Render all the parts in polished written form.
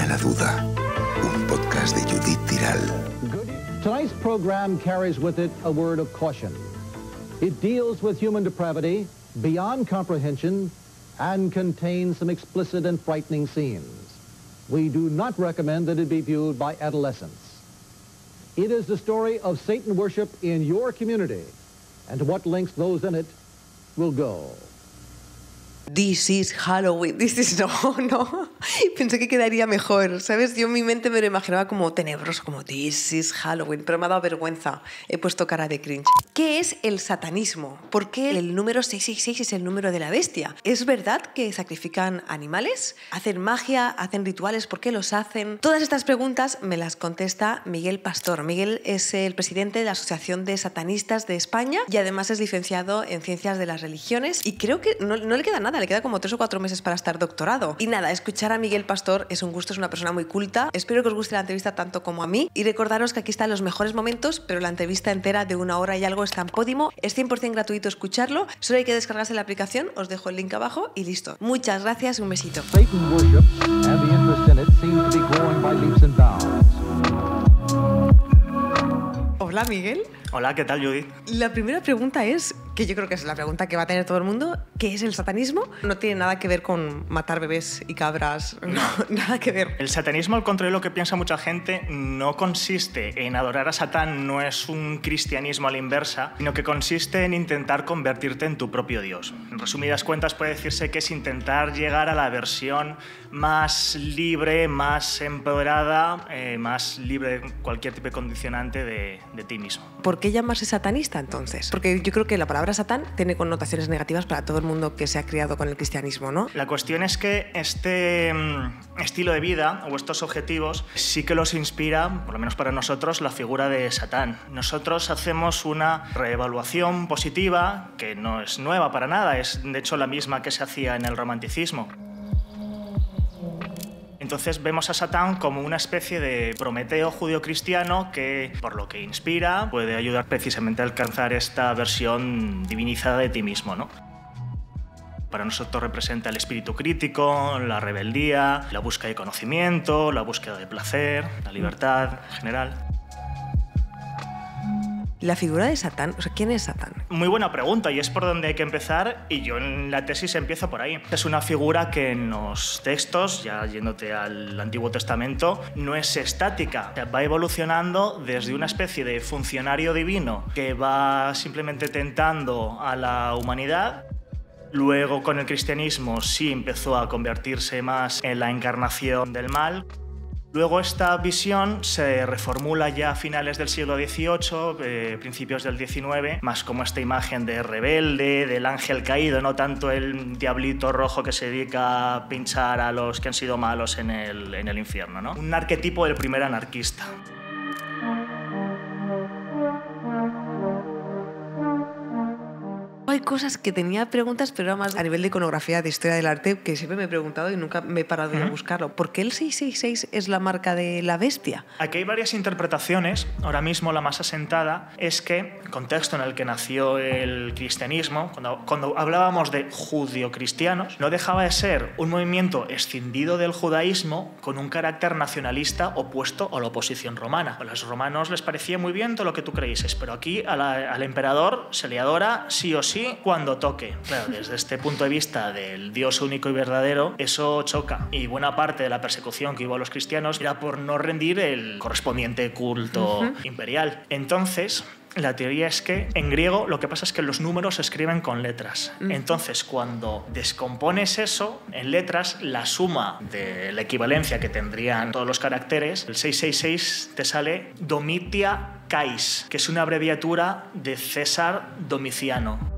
a la duda. Un podcast de Judith Tiral. Tonight's program carries with it a word of caution. It deals with human depravity beyond comprehension and contains some explicit and frightening scenes. We do not recommend that it be viewed by adolescents. It is the story of Satan worship in your community and to what lengths those in it will go. This is Halloween. This is... No. Pensé que quedaría mejor, ¿sabes? Yo en mi mente me lo imaginaba como tenebroso, como This is Halloween, pero me ha dado vergüenza. He puesto cara de cringe. ¿Qué es el satanismo? ¿Por qué el número 666 es el número de la bestia? ¿Es verdad que sacrifican animales? ¿Hacen magia? ¿Hacen rituales? ¿Por qué los hacen? Todas estas preguntas me las contesta Miguel Pastor. Miguel es el presidente de la Asociación de Satanistas de España y además es licenciado en Ciencias de las Religiones y creo que no le queda nada. Le queda como 3 o 4 meses para estar doctorado. Y nada, escuchar a Miguel Pastor es un gusto, es una persona muy culta. Espero que os guste la entrevista tanto como a mí. Y recordaros que aquí están los mejores momentos, pero la entrevista entera de 1 hora y algo está en Podimo. Es 100% gratuito escucharlo. Solo hay que descargarse la aplicación. Os dejo el link abajo y listo. Muchas gracias y un besito. Satan worship and the interest in it seem to be growing by leaps and bounds. Hola, Miguel. Hola, ¿qué tal, Judith? La primera pregunta es, que yo creo que es la pregunta que va a tener todo el mundo, ¿qué es el satanismo? No tiene nada que ver con matar bebés y cabras, no, nada que ver. El satanismo, al contrario de lo que piensa mucha gente, no consiste en adorar a Satán, no es un cristianismo a la inversa, sino que consiste en intentar convertirte en tu propio Dios. En resumidas cuentas, puede decirse que es intentar llegar a la versión más libre, más empoderada, más libre de cualquier tipo de condicionante de ti mismo. ¿Por qué llamarse satanista entonces? Porque yo creo que la palabra Satán tiene connotaciones negativas para todo el mundo que se ha criado con el cristianismo, ¿no? La cuestión es que este estilo de vida o estos objetivos sí que los inspira, por lo menos para nosotros, la figura de Satán. Nosotros hacemos una reevaluación positiva que no es nueva para nada, es de hecho la misma que se hacía en el romanticismo. Entonces vemos a Satán como una especie de Prometeo judío-cristiano que, por lo que inspira, puede ayudar precisamente a alcanzar esta versión divinizada de ti mismo, ¿no? Para nosotros representa el espíritu crítico, la rebeldía, la búsqueda de conocimiento, la búsqueda de placer, la libertad en general. La figura de Satán, o sea, ¿quién es Satán? Muy buena pregunta y es por donde hay que empezar y yo en la tesis empiezo por ahí. Es una figura que en los textos, ya yéndote al Antiguo Testamento, no es estática. Va evolucionando desde una especie de funcionario divino que va simplemente tentando a la humanidad. Luego con el cristianismo sí empezó a convertirse más en la encarnación del mal. Luego esta visión se reformula ya a finales del siglo XVIII, principios del XIX, más como esta imagen de rebelde, del ángel caído, no tanto el diablito rojo que se dedica a pinchar a los que han sido malos en el infierno, ¿no? Un arquetipo del primer anarquista. Hay cosas que tenía preguntas, pero era más a nivel de iconografía, de historia del arte, que siempre me he preguntado y nunca me he parado de buscarlo. ¿Por qué el 666 es la marca de la bestia? Aquí hay varias interpretaciones. Ahora mismo la más asentada es que, contexto en el que nació el cristianismo, cuando hablábamos de judio-cristianos, no dejaba de ser un movimiento escindido del judaísmo con un carácter nacionalista opuesto a la oposición romana. A los romanos les parecía muy bien todo lo que tú creíses, pero aquí al emperador se le adora sí o sí cuando toque. Claro, desde este punto de vista del Dios único y verdadero, eso choca. Y buena parte de la persecución que hubo a los cristianos era por no rendir el correspondiente culto imperial. Entonces, la teoría es que en griego lo que pasa es que los números se escriben con letras. Entonces, cuando descompones eso en letras, la suma de la equivalencia que tendrían todos los caracteres, el 666 te sale Domitia Cais, que es una abreviatura de César Domiciano,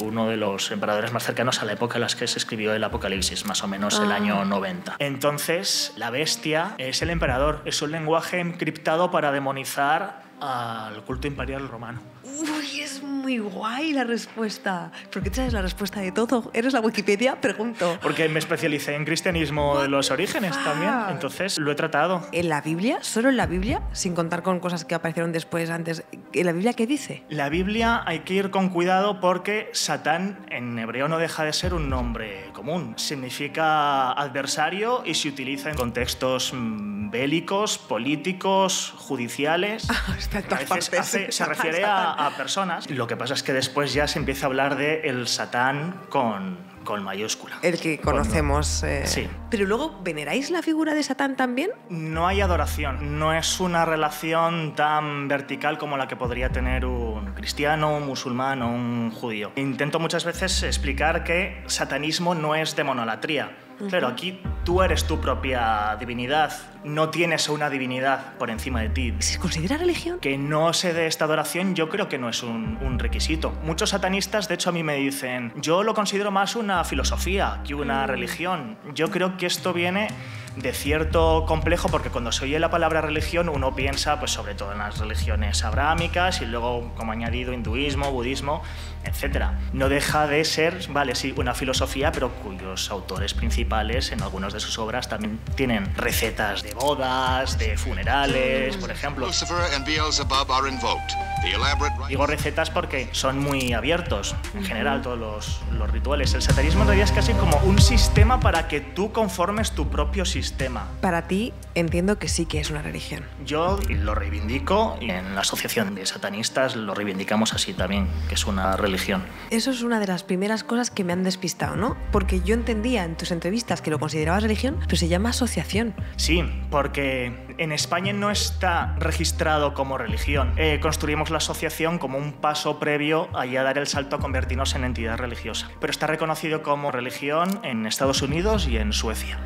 uno de los emperadores más cercanos a la época en la que se escribió el Apocalipsis, más o menos el año 90. Entonces, la bestia es el emperador, es un lenguaje encriptado para demonizar al culto imperial romano. Uy, es muy muy guay la respuesta. ¿Por qué traes la respuesta de todo? ¿Eres la Wikipedia? Pregunto. Porque me especialicé en cristianismo de los orígenes también, entonces lo he tratado. ¿En la Biblia? ¿Solo en la Biblia? Sin contar con cosas que aparecieron después, antes. ¿En la Biblia qué dice? La Biblia hay que ir con cuidado porque Satán en hebreo no deja de ser un nombre común. Significa adversario y se utiliza en contextos bélicos, políticos, judiciales. Está en todas partes. Se refiere a personas. Lo que pasa es que después ya se empieza a hablar de el Satán con mayúscula. El que conocemos. Sí. Pero luego, ¿veneráis la figura de Satán también? No hay adoración. No es una relación tan vertical como la que podría tener un cristiano, un musulmán o un judío. Intento muchas veces explicar que satanismo no es demonolatría. Claro, aquí tú eres tu propia divinidad, no tienes una divinidad por encima de ti. ¿Se considera religión? Que no se dé esta adoración yo creo que no es un requisito. Muchos satanistas, de hecho, a mí me dicen, yo lo considero más una filosofía que una religión. Yo creo que esto viene de cierto complejo, porque cuando se oye la palabra religión uno piensa pues sobre todo en las religiones abrahámicas y luego como añadido hinduismo, budismo, etc. No deja de ser, vale, sí, una filosofía, pero cuyos autores principales en algunas de sus obras también tienen recetas de bodas, de funerales, por ejemplo. Digo recetas porque son muy abiertos, en general, todos los rituales. El satanismo en realidad es casi como un sistema para que tú conformes tu propio sistema. Para ti, entiendo que sí que es una religión. Yo lo reivindico y en la asociación de satanistas lo reivindicamos así también, que es una religión. Eso es una de las primeras cosas que me han despistado, ¿no? Porque yo entendía en tus entrevistas que lo considerabas religión, pero se llama asociación. Sí, porque en España no está registrado como religión. Construimos la asociación como un paso previo a ya dar el salto a convertirnos en entidad religiosa. Pero está reconocido como religión en Estados Unidos y en Suecia.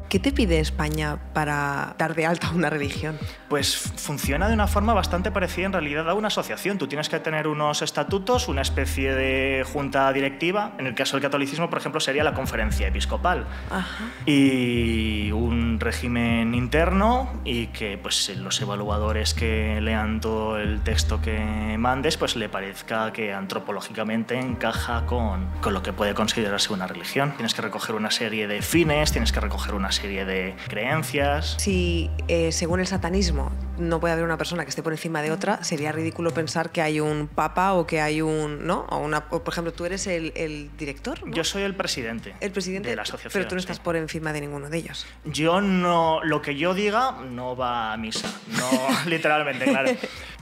¿Qué te pide España para dar de alta una religión? Pues funciona de una forma bastante parecida en realidad a una asociación. Tú tienes que tener unos estatutos, una especie de junta directiva. En el caso del catolicismo, por ejemplo, sería la conferencia episcopal. Ajá. Y un régimen interno y que pues, los evaluadores que lean todo el texto que mandes pues le parezca que antropológicamente encaja con lo que puede considerarse una religión. Tienes que recoger una serie de fines, tienes que recoger una serie de creencias. Si según el satanismo no puede haber una persona que esté por encima de otra, sería ridículo pensar que hay un papa o que hay un... ¿no? O por ejemplo, tú eres el director, ¿no? Yo soy el presidente de la asociación. Pero tú no estás por encima de ninguno de ellos. Yo no... Lo que yo diga no va a misa. No, literalmente, claro.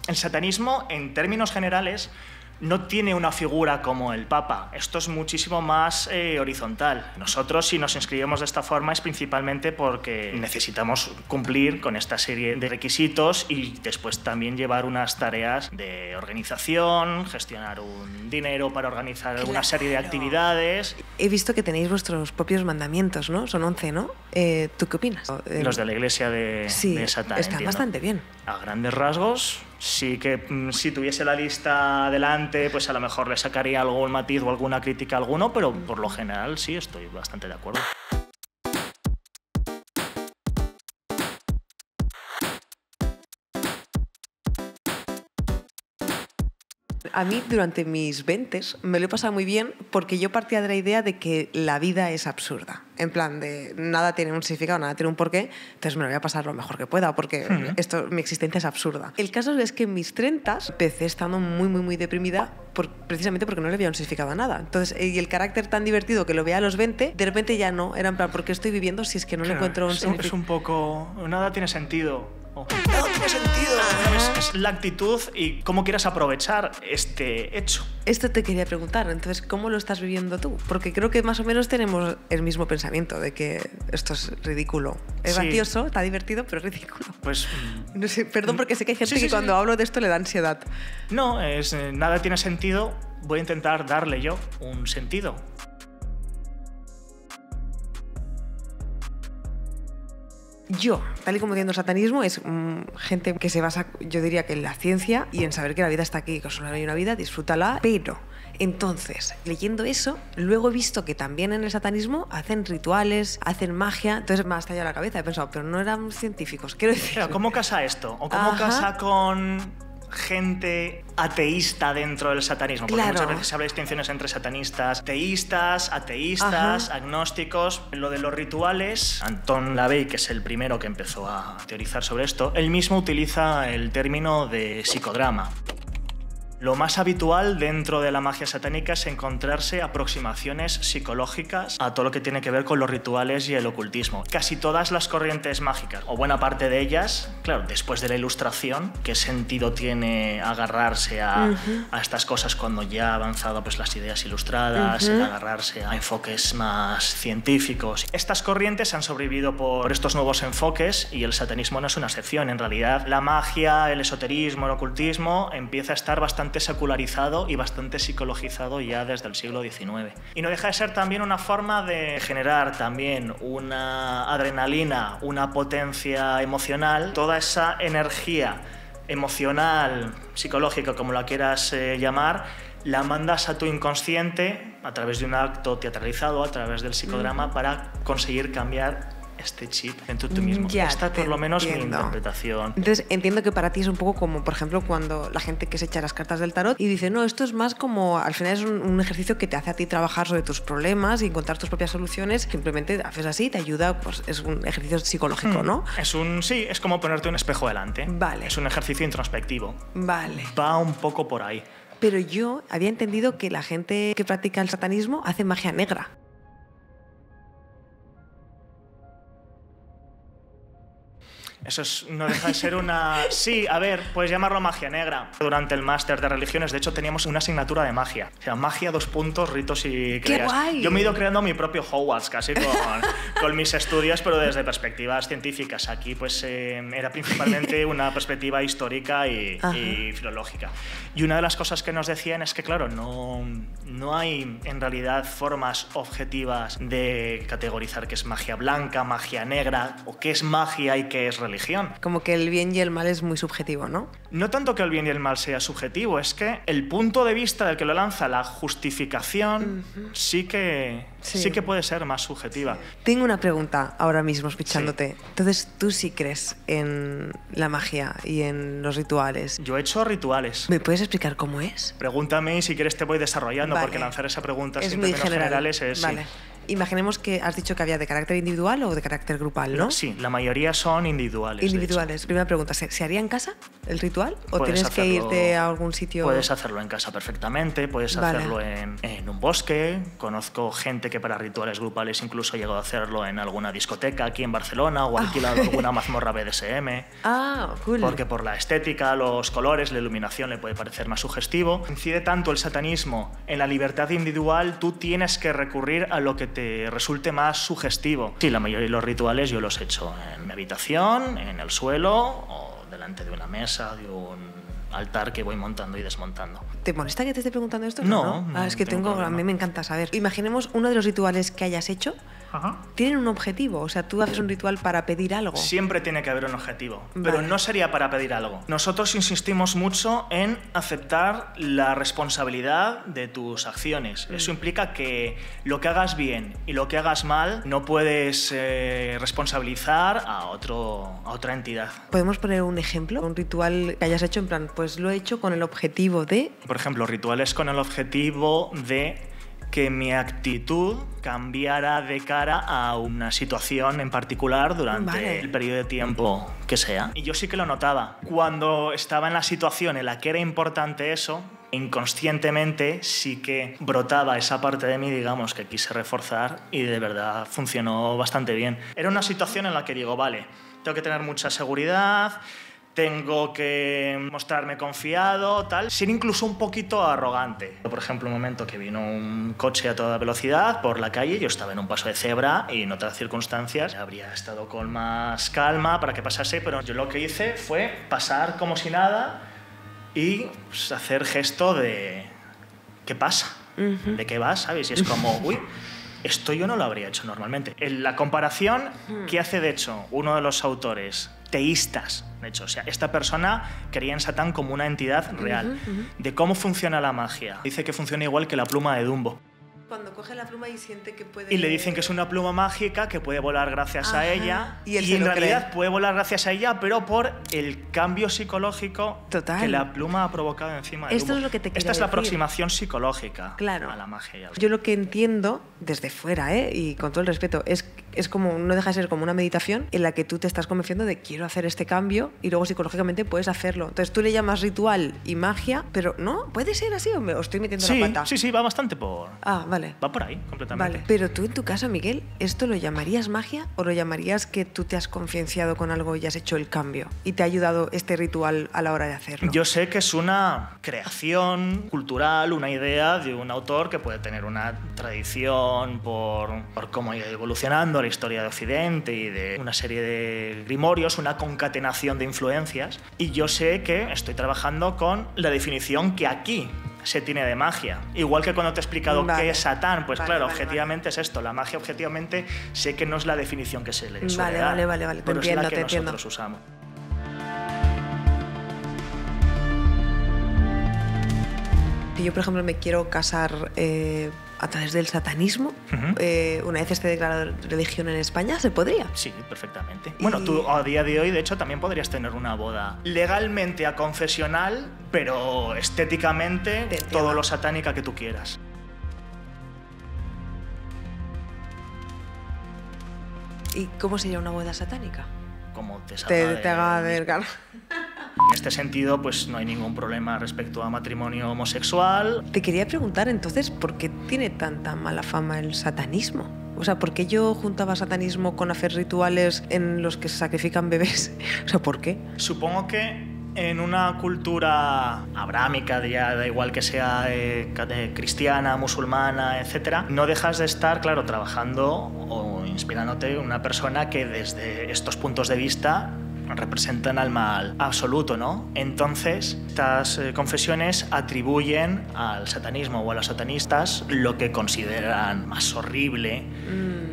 El satanismo, en términos generales, no tiene una figura como el Papa. Esto es muchísimo más horizontal. Nosotros, si nos inscribimos de esta forma, es principalmente porque necesitamos cumplir con esta serie de requisitos y después también llevar unas tareas de organización, gestionar un dinero para organizar una serie de actividades. He visto que tenéis vuestros propios mandamientos, ¿no? Son 11, ¿no? ¿Tú qué opinas? Los de la iglesia de Satán. Están entiendo. Bastante bien. A grandes rasgos, sí que si tuviese la lista delante, pues a lo mejor le sacaría algún matiz o alguna crítica a alguno, pero por lo general sí estoy bastante de acuerdo. A mí, durante mis 20s, me lo he pasado muy bien porque yo partía de la idea de que la vida es absurda. En plan de nada tiene un significado, nada tiene un porqué, entonces me lo voy a pasar lo mejor que pueda porque mi existencia es absurda. El caso es que en mis 30s empecé estando muy, muy, muy deprimida precisamente porque no le había un significado a nada. Entonces, y el carácter tan divertido que lo veía a los 20, de repente ya no. Era en plan, ¿por qué estoy viviendo si es que no le encuentro un significado? Es un poco... Nada tiene sentido. No tiene sentido. Es la actitud y cómo quieras aprovechar este hecho. Esto te quería preguntar, entonces, ¿cómo lo estás viviendo tú? Porque creo que más o menos tenemos el mismo pensamiento de que esto es ridículo. Es gracioso, está divertido, pero es ridículo. Pues... No sé, perdón, porque sé que hay gente que cuando hablo de esto le da ansiedad. No, nada tiene sentido. Voy a intentar darle yo un sentido. Yo, tal y como entiendo el satanismo, es gente que se basa, yo diría que en la ciencia y en saber que la vida está aquí, que solo hay una vida, disfrútala, pero... Entonces, leyendo eso, luego he visto que también en el satanismo hacen rituales, hacen magia, entonces me ha estallado la cabeza, he pensado, pero no eran científicos, quiero decir... Pero ¿cómo casa esto? ¿O cómo casa con gente ateísta dentro del satanismo, porque muchas veces se habla de distinciones entre satanistas, teístas, ateístas, agnósticos. Lo de los rituales, Anton LaVey, que es el primero que empezó a teorizar sobre esto, él mismo utiliza el término de psicodrama. Lo más habitual dentro de la magia satánica es encontrarse aproximaciones psicológicas a todo lo que tiene que ver con los rituales y el ocultismo. Casi todas las corrientes mágicas, o buena parte de ellas, claro, después de la Ilustración, ¿qué sentido tiene agarrarse a estas cosas cuando ya ha avanzado pues, las ideas ilustradas, agarrarse a enfoques más científicos? Estas corrientes han sobrevivido por estos nuevos enfoques y el satanismo no es una excepción. En realidad, la magia, el esoterismo, el ocultismo empieza a estar bastante secularizado y bastante psicologizado ya desde el siglo XIX. Y no deja de ser también una forma de generar también una adrenalina, una potencia emocional, toda esa energía emocional, psicológica, como la quieras llamar, la mandas a tu inconsciente a través de un acto teatralizado, a través del psicodrama, para conseguir cambiar este chip dentro de tú mismo. Esta por lo menos mi interpretación. Entonces entiendo que para ti es un poco como, por ejemplo, cuando la gente que se echa las cartas del tarot y dice, no, esto es más como, al final es un ejercicio que te hace a ti trabajar sobre tus problemas y encontrar tus propias soluciones. Simplemente haces así, te ayuda, pues es un ejercicio psicológico, ¿no? Sí, es como ponerte un espejo delante. Vale. Es un ejercicio introspectivo. Vale. Va un poco por ahí. Pero yo había entendido que la gente que practica el satanismo hace magia negra. Eso no deja de ser una... Sí, a ver, puedes llamarlo magia negra. Durante el máster de religiones, de hecho, teníamos una asignatura de magia. O sea, magia, ritos y creas. ¡Qué guay! Yo me he ido creando mi propio Hogwarts casi con mis estudios, pero desde perspectivas científicas. Aquí, pues, era principalmente una perspectiva histórica y filológica. Y una de las cosas que nos decían es que, claro, no hay, en realidad, formas objetivas de categorizar qué es magia blanca, magia negra, o qué es magia y qué es religión. Como que el bien y el mal es muy subjetivo, ¿no? No tanto que el bien y el mal sea subjetivo, es que el punto de vista del que lo lanza, la justificación, sí que puede ser más subjetiva. Tengo una pregunta ahora mismo escuchándote. Sí. Entonces, ¿tú sí crees en la magia y en los rituales? Yo he hecho rituales. ¿Me puedes explicar cómo es? Pregúntame y si quieres te voy desarrollando, porque lanzar esa pregunta sin términos generales es... Vale. Sí. Imaginemos que has dicho que había de carácter individual o de carácter grupal, ¿no? Sí, la mayoría son individuales. Individuales. Primera pregunta, ¿se haría en casa el ritual? ¿O puedes tienes que irte a algún sitio? Puedes hacerlo en casa perfectamente, puedes hacerlo en un bosque. Conozco gente que para rituales grupales incluso ha llegado a hacerlo en alguna discoteca aquí en Barcelona o alquilado alguna mazmorra BDSM. Cool. Porque por la estética, los colores, la iluminación le puede parecer más sugestivo. Incide tanto el satanismo en la libertad individual, tú tienes que recurrir a lo que te resulte más sugestivo. Sí, la mayoría de los rituales yo los he hecho en mi habitación, en el suelo o delante de una mesa, de un altar que voy montando y desmontando. ¿Te molesta que te esté preguntando esto? No. Es que a mí me encanta saber. Imaginemos uno de los rituales que hayas hecho. Tienen un objetivo, o sea, tú haces un ritual para pedir algo. Siempre tiene que haber un objetivo, pero no sería para pedir algo. Nosotros insistimos mucho en aceptar la responsabilidad de tus acciones. Eso implica que lo que hagas bien y lo que hagas mal no puedes responsabilizar a otra entidad. ¿Podemos poner un ejemplo? Un ritual que hayas hecho en plan, pues lo he hecho con el objetivo de... Por ejemplo, rituales con el objetivo de que mi actitud cambiara de cara a una situación en particular durante el periodo de tiempo que sea. Y yo sí que lo notaba. Cuando estaba en la situación en la que era importante eso, inconscientemente sí que brotaba esa parte de mí, digamos, que quise reforzar y de verdad funcionó bastante bien. Era una situación en la que digo, vale, tengo que tener mucha seguridad, tengo que mostrarme confiado, tal, ser incluso un poquito arrogante. Por ejemplo, un momento que vino un coche a toda velocidad por la calle, yo estaba en un paso de cebra y en otras circunstancias habría estado con más calma para que pasase, pero yo lo que hice fue pasar como si nada y pues, hacer gesto de ¿qué pasa? ¿De qué vas? ¿Sabes? Y es como, uy, esto yo no lo habría hecho normalmente. En la comparación que hace, de hecho, uno de los autores teístas, de hecho, o sea, esta persona creía en Satán como una entidad real, de cómo funciona la magia. Dice que funciona igual que la pluma de Dumbo. Cuando coge la pluma y siente que puede... Y le dicen que es una pluma mágica, que puede volar gracias a ella. Y él en realidad puede volar gracias a ella, pero por el cambio psicológico que la pluma ha provocado encima del Esto humo. Es lo que te quería Esta es la decir. aproximación psicológica Claro. a la magia. Yo lo que entiendo, desde fuera, y con todo el respeto, es como, no deja de ser como una meditación en la que tú te estás convenciendo de quiero hacer este cambio y luego psicológicamente puedes hacerlo. Entonces tú le llamas ritual y magia, pero no, puede ser así o me estoy metiendo la pata. Sí, va bastante por... Ah, vale. Va por ahí, completamente. Vale, pero tú en tu caso, Miguel, ¿esto lo llamarías magia o lo llamarías que tú te has concienciado con algo y has hecho el cambio y te ha ayudado este ritual a la hora de hacerlo? Yo sé que es una creación cultural, una idea de un autor que puede tener una tradición por cómo ha ido evolucionando la historia de Occidente y de una serie de grimorios, una concatenación de influencias. Y yo sé que estoy trabajando con la definición que aquí se tiene de magia. Igual que cuando te he explicado qué es Satán, pues claro, objetivamente es esto. La magia objetivamente sé que no es la definición que se le suele dar, vale. pero Te entiendo, es la que te nosotros usamos. Si yo, por ejemplo, me quiero casar a través del satanismo, una vez esté declarado religión en España, ¿se podría? Sí, perfectamente. Bueno, tú a día de hoy, de hecho, también podrías tener una boda legalmente aconfesional, pero estéticamente todo lo satánica que tú quieras. ¿Y cómo sería una boda satánica? Como te haga ver, claro. En este sentido, pues no hay ningún problema respecto a matrimonio homosexual. Te quería preguntar entonces, ¿por qué tiene tanta mala fama el satanismo? O sea, ¿por qué yo juntaba satanismo con hacer rituales en los que se sacrifican bebés? O sea, ¿por qué? Supongo que en una cultura abrámica, ya da igual que sea cristiana, musulmana, etc., no dejas de estar, claro, trabajando o inspirándote en una persona que desde estos puntos de vista representan al mal absoluto, ¿no? Entonces, estas confesiones atribuyen al satanismo o a los satanistas lo que consideran más horrible.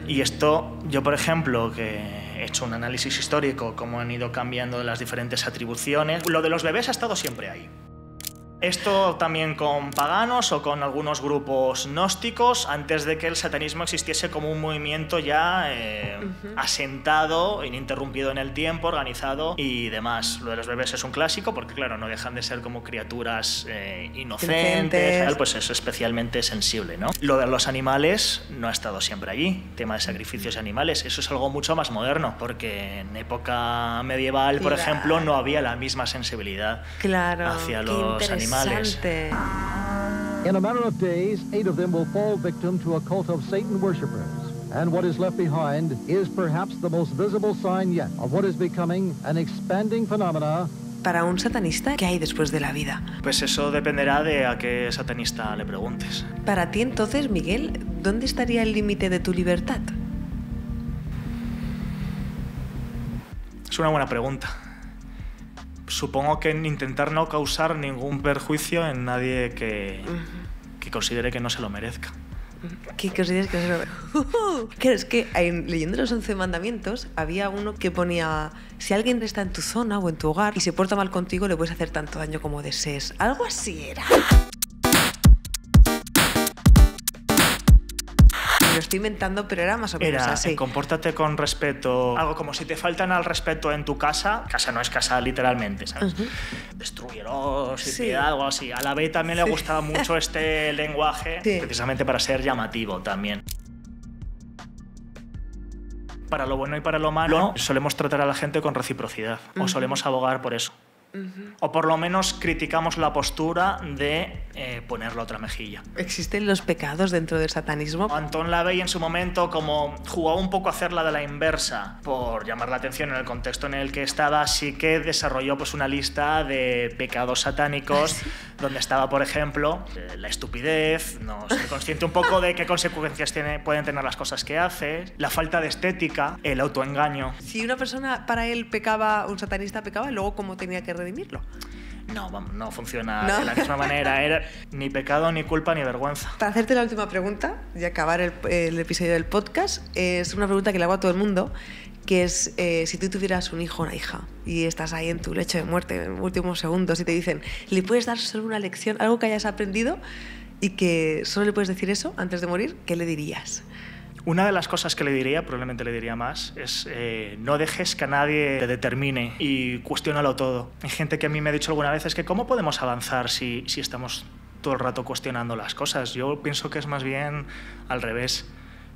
Y esto, yo por ejemplo, que he hecho un análisis histórico, cómo han ido cambiando las diferentes atribuciones, lo de los bebés ha estado siempre ahí. Esto también con paganos o con algunos grupos gnósticos, antes de que el satanismo existiese como un movimiento ya asentado, ininterrumpido en el tiempo, organizado y demás. Lo de los bebés es un clásico porque, claro, no dejan de ser como criaturas inocentes, pues es especialmente sensible, ¿no? Lo de los animales no ha estado siempre allí, tema de sacrificios de animales. Eso es algo mucho más moderno, porque en época medieval, por ejemplo, no había la misma sensibilidad hacia los animales. In a matter of days, 8 of them will fall victim to a cult of Satan worshippers. And what is left behind is perhaps the most visible sign yet of what is becoming an expanding phenomena. Para un satanista, ¿qué hay después de la vida? Pues eso dependerá de a qué satanista le preguntes. Para ti entonces, Miguel, ¿dónde estaría el límite de tu libertad? Es una buena pregunta. Supongo que en intentar no causar ningún perjuicio en nadie que considere que no se lo merezca. ¿Qué consideres que no se lo merezca? Claro, es que leyendo los 11 mandamientos había uno que ponía: si alguien está en tu zona o en tu hogar y se porta mal contigo, le puedes hacer tanto daño como desees. Algo así era. Lo estoy inventando, pero era más o menos así. Compórtate con respeto. Algo como si te faltan al respeto en tu casa. Casa no es casa literalmente, ¿sabes? Destruyeros, algo así. A la B también le gustaba mucho este lenguaje, precisamente para ser llamativo también. Para lo bueno y para lo malo, solemos tratar a la gente con reciprocidad, o solemos abogar por eso. O por lo menos criticamos la postura de poner la otra mejilla. ¿Existen los pecados dentro del satanismo? Anton LaVey en su momento, como jugaba un poco a hacerla de la inversa, por llamar la atención en el contexto en el que estaba, sí que desarrolló pues una lista de pecados satánicos, donde estaba, por ejemplo, la estupidez, no ser consciente un poco de qué consecuencias pueden tener las cosas que hace, la falta de estética, el autoengaño. Si una persona para él pecaba, un satanista pecaba, luego ¿cómo tenía que redimirlo? No funciona de la misma manera. Era ni pecado, ni culpa, ni vergüenza. Para hacerte la última pregunta y acabar el episodio del podcast, es una pregunta que le hago a todo el mundo, que es si tú tuvieras un hijo o una hija y estás ahí en tu lecho de muerte en los últimos segundos y te dicen, ¿le puedes dar solo una lección, algo que hayas aprendido? y que solo le puedes decir eso antes de morir, ¿qué le dirías? Una de las cosas que le diría, probablemente le diría más, es no dejes que nadie te determine y cuestiónalo todo. Hay gente que a mí me ha dicho alguna vez, es que ¿cómo podemos avanzar si estamos todo el rato cuestionando las cosas? Yo pienso que es más bien al revés.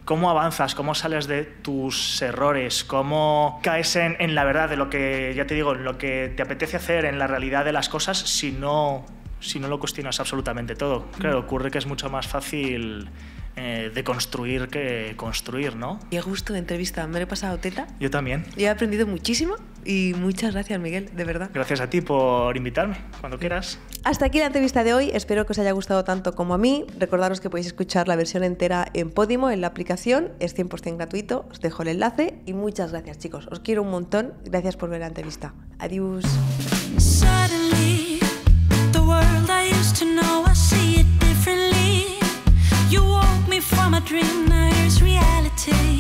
¿Cómo avanzas? ¿Cómo sales de tus errores? ¿Cómo caes en la verdad de lo que, ya te digo, en lo que te apetece hacer, en la realidad de las cosas, si no lo cuestionas absolutamente todo? Claro, ocurre que es mucho más fácil de construir que construir, ¿no? Qué gusto de entrevista, me lo he pasado teta. Yo también. Yo he aprendido muchísimo y muchas gracias, Miguel, de verdad. Gracias a ti por invitarme, cuando quieras. Hasta aquí la entrevista de hoy, espero que os haya gustado tanto como a mí. Recordaros que podéis escuchar la versión entera en Podimo, en la aplicación, es 100% gratuito, os dejo el enlace y muchas gracias, chicos. Os quiero un montón, gracias por ver la entrevista. Adiós. Suddenly, the world I used to know, I see it differently. You woke me from a dream, now here's reality.